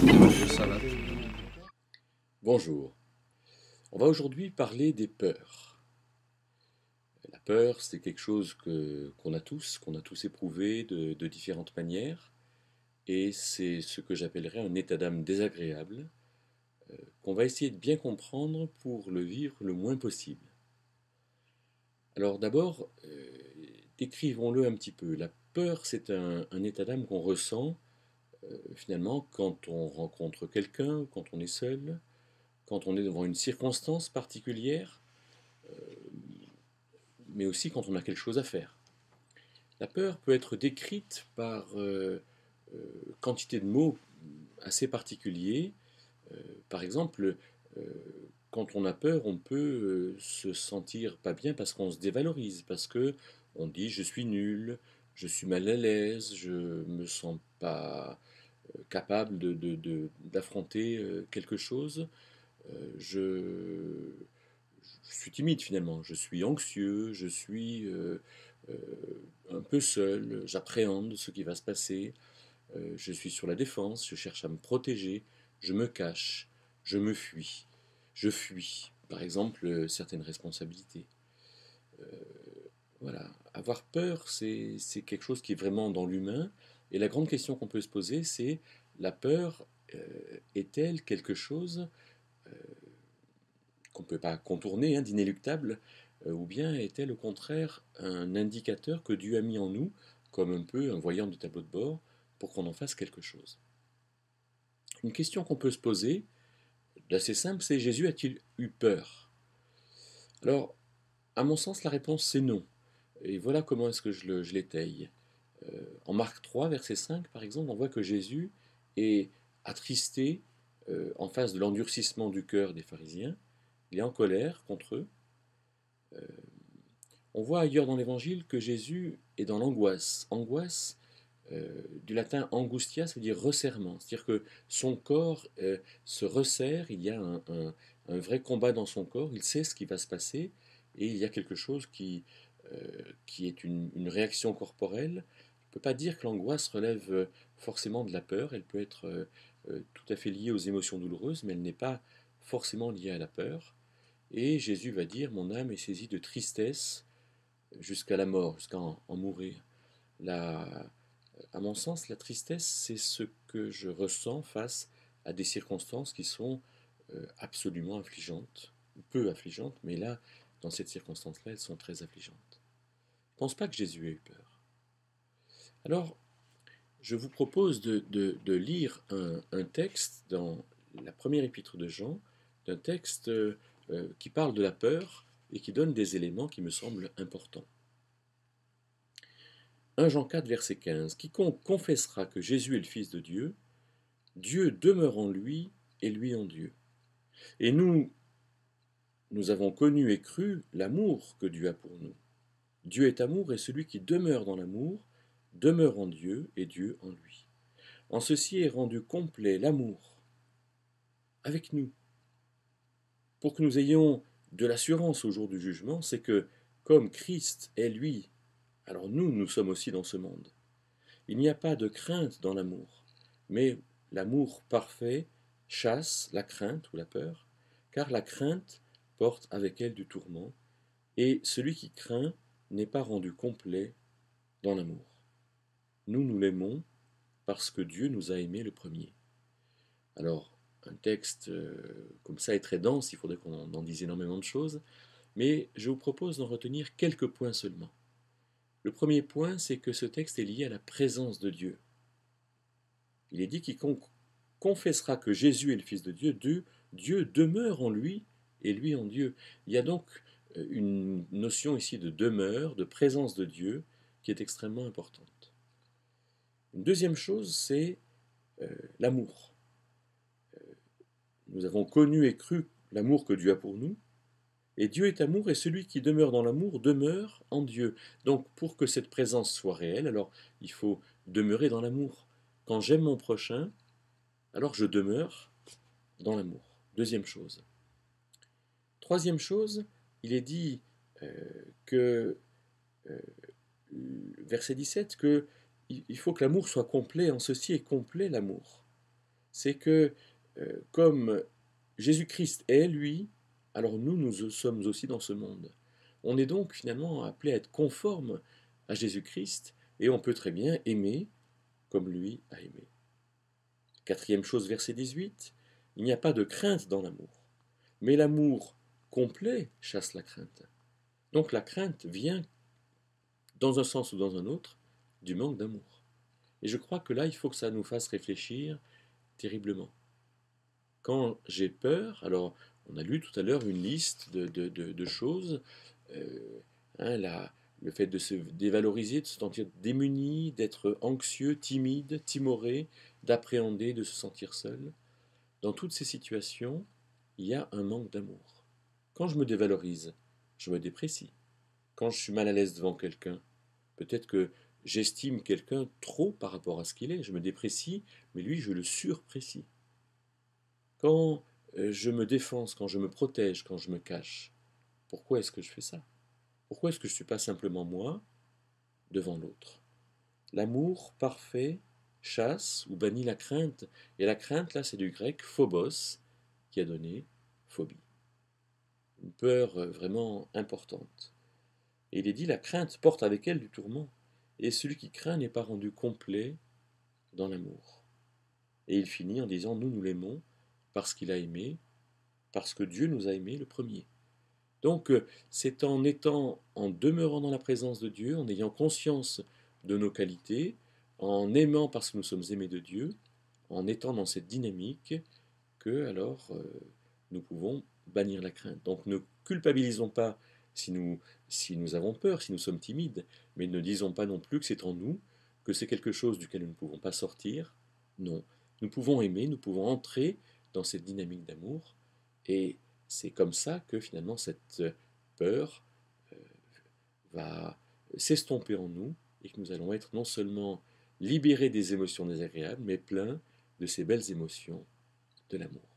Ça va. Bonjour, on va aujourd'hui parler des peurs. La peur, c'est quelque chose qu'on a tous éprouvé de différentes manières, et c'est ce que j'appellerais un état d'âme désagréable, qu'on va essayer de bien comprendre pour le vivre le moins possible. Alors d'abord, décrivons-le un petit peu. La peur, c'est un état d'âme qu'on ressent finalement quand on rencontre quelqu'un, quand on est seul, quand on est devant une circonstance particulière, mais aussi quand on a quelque chose à faire. La peur peut être décrite par quantité de mots assez particuliers. Par exemple, euh, quand on a peur, on peut se sentir pas bien parce qu'on se dévalorise, parce que on dit je suis nul, je suis mal à l'aise, je me sens pas capable d'affronter quelque chose. Je suis timide finalement, je suis anxieux, je suis euh, un peu seul, j'appréhende ce qui va se passer, je suis sur la défense, je cherche à me protéger, je me cache, je me fuis, je fuis, par exemple, certaines responsabilités. Euh, voilà, avoir peur, c'est quelque chose qui est vraiment dans l'humain, et la grande question qu'on peut se poser, c'est la peur est-elle quelque chose qu'on ne peut pas contourner, hein, d'inéluctable, ou bien est-elle au contraire un indicateur que Dieu a mis en nous, comme un peu un voyant de tableau de bord, pour qu'on en fasse quelque chose? Une question qu'on peut se poser, d'assez simple, c'est Jésus a-t-il eu peur? Alors, à mon sens, la réponse c'est non. Et voilà comment est-ce que je l'étaye. En Marc 3, verset 5, par exemple, on voit que Jésus est attristé en face de l'endurcissement du cœur des pharisiens. Il est en colère contre eux. Euh, On voit ailleurs dans l'Évangile que Jésus est dans l'angoisse. Angoisse, du latin angustia, ça veut dire resserrement. C'est-à-dire que son corps se resserre, il y a un vrai combat dans son corps, il sait ce qui va se passer, et il y a quelque chose qui est une réaction corporelle. On ne peut pas dire que l'angoisse relève forcément de la peur, elle peut être tout à fait liée aux émotions douloureuses, mais elle n'est pas forcément liée à la peur. Et Jésus va dire, mon âme est saisie de tristesse jusqu'à la mort, jusqu'à en mourir. La, à mon sens, la tristesse, c'est ce que je ressens face à des circonstances qui sont absolument affligeantes, peu affligeantes, mais là, dans cette circonstance-là, elles sont très affligeantes. Je ne pense pas que Jésus ait eu peur. Alors, je vous propose de lire un texte dans la première épître de Jean, d'un texte qui parle de la peur et qui donne des éléments qui me semblent importants. 1 Jean 4, verset 15. Quiconque confessera que Jésus est le Fils de Dieu, Dieu demeure en lui et lui en Dieu. Et nous avons connu et cru l'amour que Dieu a pour nous. Dieu est amour et celui qui demeure dans l'amour demeure en Dieu et Dieu en lui. En ceci est rendu complet l'amour avec nous. Pour que nous ayons de l'assurance au jour du jugement, c'est que comme Christ est lui, alors nous sommes aussi dans ce monde. Il n'y a pas de crainte dans l'amour, mais l'amour parfait chasse la crainte ou la peur, car la crainte porte avec elle du tourment, et celui qui craint n'est pas rendu complet dans l'amour. Nous l'aimons parce que Dieu nous a aimés le premier. Alors, un texte comme ça est très dense, il faudrait qu'on en dise énormément de choses, mais je vous propose d'en retenir quelques points seulement. Le premier point, c'est que ce texte est lié à la présence de Dieu. Il est dit quiconque confessera que Jésus est le Fils de Dieu, Dieu demeure en lui et lui en Dieu. Il y a donc une notion ici de demeure, de présence de Dieu qui est extrêmement importante. Une deuxième chose, c'est l'amour. Nous avons connu et cru l'amour que Dieu a pour nous, et Dieu est amour, et celui qui demeure dans l'amour demeure en Dieu. Donc pour que cette présence soit réelle, alors il faut demeurer dans l'amour. Quand j'aime mon prochain, alors je demeure dans l'amour. Deuxième chose. Troisième chose, il est dit que, euh, verset 17, que il faut que l'amour soit complet, en ceci est complet l'amour. C'est que comme Jésus-Christ est lui, alors nous sommes aussi dans ce monde. On est donc finalement appelé à être conforme à Jésus-Christ et on peut très bien aimer comme lui a aimé. Quatrième chose, verset 18, il n'y a pas de crainte dans l'amour, mais l'amour complet chasse la crainte. Donc la crainte vient, dans un sens ou dans un autre, du manque d'amour. Et je crois que là, il faut que ça nous fasse réfléchir terriblement. Quand j'ai peur, alors on a lu tout à l'heure une liste de choses, euh, hein, le fait de se dévaloriser, de se sentir démuni, d'être anxieux, timide, timoré, d'appréhender, de se sentir seul. Dans toutes ces situations, il y a un manque d'amour. Quand je me dévalorise, je me déprécie. Quand je suis mal à l'aise devant quelqu'un, peut-être que j'estime quelqu'un trop par rapport à ce qu'il est, je me déprécie, mais lui, je le surprécie. Quand je me défense, quand je me protège, quand je me cache, pourquoi est-ce que je fais ça? Pourquoi est-ce que je ne suis pas simplement moi devant l'autre? L'amour parfait chasse ou bannit la crainte. Et la crainte, là, c'est du grec phobos, qui a donné phobie. Une peur vraiment importante. Et il est dit, la crainte porte avec elle du tourment. Et celui qui craint n'est pas rendu complet dans l'amour. Et il finit en disant, nous l'aimons parce qu'il a aimé, parce que Dieu nous a aimés le premier. Donc c'est en demeurant dans la présence de Dieu, en ayant conscience de nos qualités, en aimant parce que nous sommes aimés de Dieu, en étant dans cette dynamique, que alors nous pouvons bannir la crainte. Donc ne culpabilisons pas si nous, si nous avons peur, si nous sommes timides, mais ne disons pas non plus que c'est en nous, que c'est quelque chose duquel nous ne pouvons pas sortir. Non, nous pouvons aimer, nous pouvons entrer dans cette dynamique d'amour, et c'est comme ça que finalement cette peur euh, va s'estomper en nous, et que nous allons être non seulement libérés des émotions désagréables, mais pleins de ces belles émotions de l'amour.